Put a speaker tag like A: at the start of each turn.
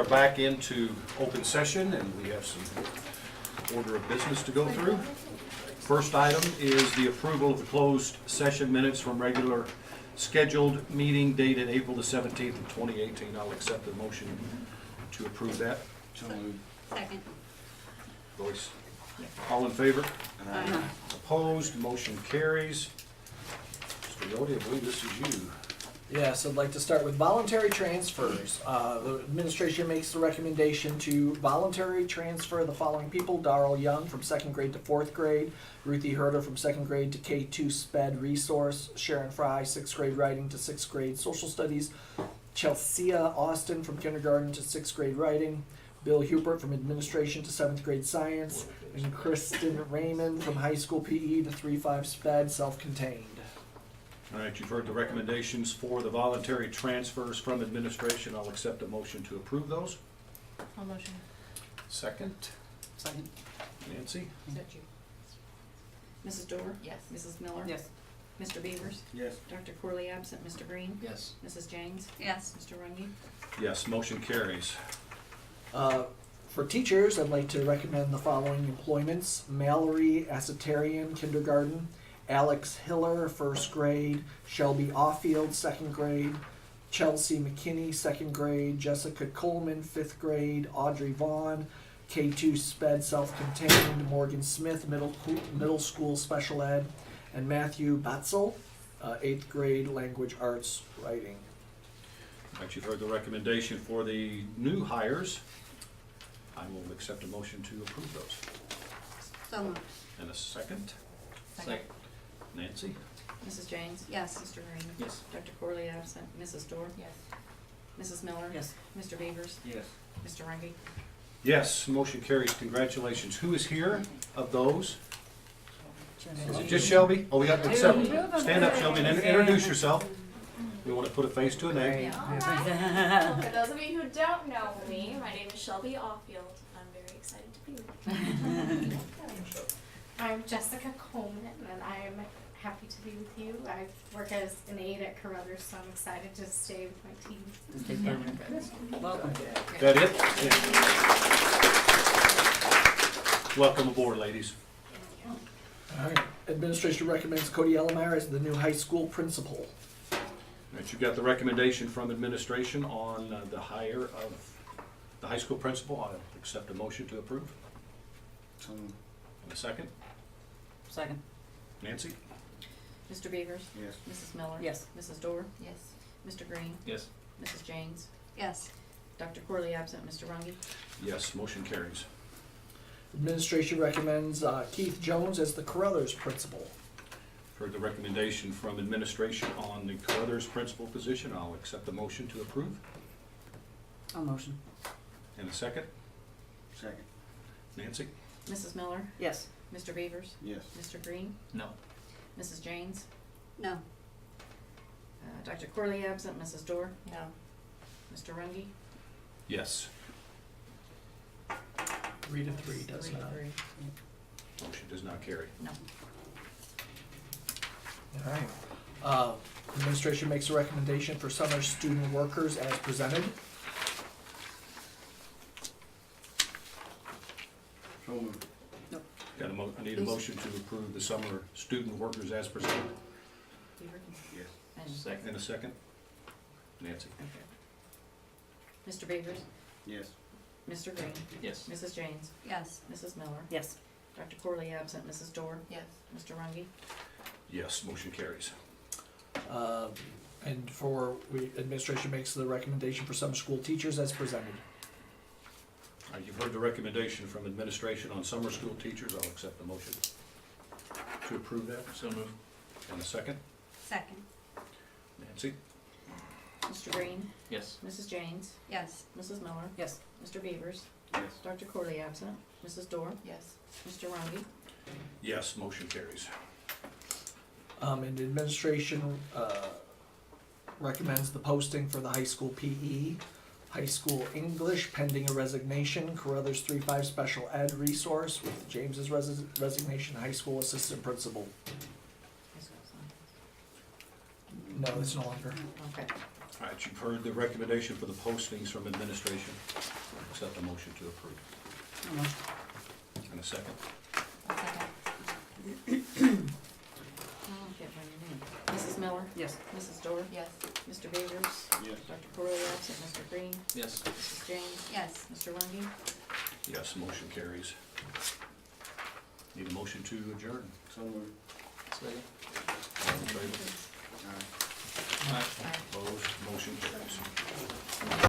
A: back into open session, and we have some order of business to go through. First item is the approval of the closed session minutes from regular scheduled meeting dated April the 17th of 2018. I'll accept the motion to approve that.
B: Second.
A: Voice. All in favor?
B: Aye.
A: Opposed? Motion carries. Mr. Rhodey, I believe this is you.
C: Yes, I'd like to start with voluntary transfers. The administration makes the recommendation to voluntary transfer the following people: Darrell Young from 2nd grade to 4th grade, Ruthie Herder from 2nd grade to K2 SPED Resource, Sharon Fry, 6th grade writing to 6th grade social studies, Chelsea Austin from kindergarten to 6th grade writing, Bill Hubert from administration to 7th grade science, and Kristen Raymond from high school PE to 3-5 SPED self-contained.
A: All right, you've heard the recommendations for the voluntary transfers from administration. I'll accept a motion to approve those.
B: I'll motion.
A: Second.
B: Second.
A: Nancy?
B: Is that you? Mrs. Dorr? Yes. Mrs. Miller?
D: Yes.
B: Mr. Beavers?
A: Yes.
B: Dr. Corley absent. Mr. Green?
D: Yes.
B: Mrs. James?
D: Yes.
B: Mr. Rungy?
A: Yes, motion carries.
C: For teachers, I'd like to recommend the following employments: Mallory Assetarian, kindergarten; Alex Hiller, 1st grade; Shelby Offield, 2nd grade; Chelsea McKinney, 2nd grade; Jessica Coleman, 5th grade; Audrey Vaughn, K2 SPED self-contained; Morgan Smith, middle school special ed; and Matthew Batzel, 8th grade language arts writing.
A: All right, you've heard the recommendation for the new hires. I will accept a motion to approve those.
D: So moved.
A: And a second.
B: Second.
A: Nancy?
B: Mrs. James?
D: Yes.
B: Mr. Green?
A: Yes.
B: Dr. Corley absent. Mrs. Dorr?
D: Yes.
B: Mrs. Miller?
D: Yes.
B: Mr. Beavers?
A: Yes.
B: Mr. Rungy?
A: Yes, motion carries. Congratulations. Who is here of those? Is it just Shelby? Oh, we got several. Stand up, Shelby, and introduce yourself. We want to put a face to a name.
E: Alright. For those of you who don't know me, my name is Shelby Offield. I'm very excited to be with you. I'm Jessica Coleman, and I'm happy to be with you. I work as an aide at Carruthers, so I'm excited to stay with my team.
D: Welcome.
A: That it? Welcome aboard, ladies.
C: All right. Administration recommends Cody Ellemeyer as the new high school principal.
A: All right, you've got the recommendation from administration on the hire of the high school principal. I'll accept a motion to approve. And a second.
D: Second.
A: Nancy?
B: Mr. Beavers?
A: Yes.
B: Mrs. Miller?
D: Yes.
B: Mrs. Dorr?
D: Yes.
B: Mr. Green?
A: Yes.
B: Mrs. James?
D: Yes.
B: Dr. Corley absent. Mr. Rungy?
A: Yes, motion carries.
C: Administration recommends Keith Jones as the Carruthers principal.
A: Heard the recommendation from administration on the Carruthers principal position. I'll accept the motion to approve.
D: I'll motion.
A: And a second.
F: Second.
A: Nancy?
B: Mrs. Miller?
D: Yes.
B: Mr. Beavers?
F: Yes.
B: Mr. Green?
F: No.
B: Mrs. James?
D: No.
B: Dr. Corley absent. Mrs. Dorr?
D: No.
B: Mr. Rungy?
A: Yes.
C: 3 to 3 does
B: 3 to
C: not.
B: 3.
A: Motion does not carry.
B: No.
C: All right. Administration makes a recommendation for summer student workers as presented.
F: So moved.
A: I need a motion to approve the summer student workers as presented.
B: Beaver?
F: Yes.
B: And
A: And a second. Nancy?
B: okay. Mr. Beavers?
F: Yes.
B: Mr. Green?
F: Yes.
B: Mrs. James?
D: Yes.
B: Mrs. Miller?
D: Yes.
B: Dr. Corley absent. Mrs. Dorr?
D: Yes.
B: Mr. Rungy?
A: Yes, motion carries.
C: And administration makes the recommendation for summer school teachers as presented.
A: You've heard the recommendation from administration on summer school teachers. I'll accept the motion to approve that.
F: So moved.
A: And a second.
D: Second.
A: Nancy?
B: Mr. Green?
F: Yes.
B: Mrs. James?
D: Yes.
B: Mrs. Miller?
D: Yes.
B: Mr. Beavers?
F: Yes.
B: Dr. Corley absent. Mrs. Dorr?
D: Yes.
B: Mr. Rungy?
A: Yes, motion carries.
C: And administration recommends the posting for the high school PE, high school English pending a resignation, Carruthers 3-5 special ed resource with James's resignation, high school assistant principal. No, it's no longer.
B: Okay.
A: All right, you've heard the recommendation for the postings from administration. accept a motion to approve.
D: I'll motion.
A: And a second.
B: I'll second.
D: I can't find your name.
B: Mrs. Miller?
D: Yes.
B: Mrs. Dorr?
E: Yes.
B: Mr. Beavers?
F: Yes.
B: Dr. Correa, absent. Mr. Green?
C: Yes.
B: Mrs. James?
E: Yes.
B: Mr. Rungy?
A: Yes, motion carries. Need a motion to adjourn.
F: So moved.
C: Second.
A: All in favor?
F: Aye.
A: Opposed, motion carries.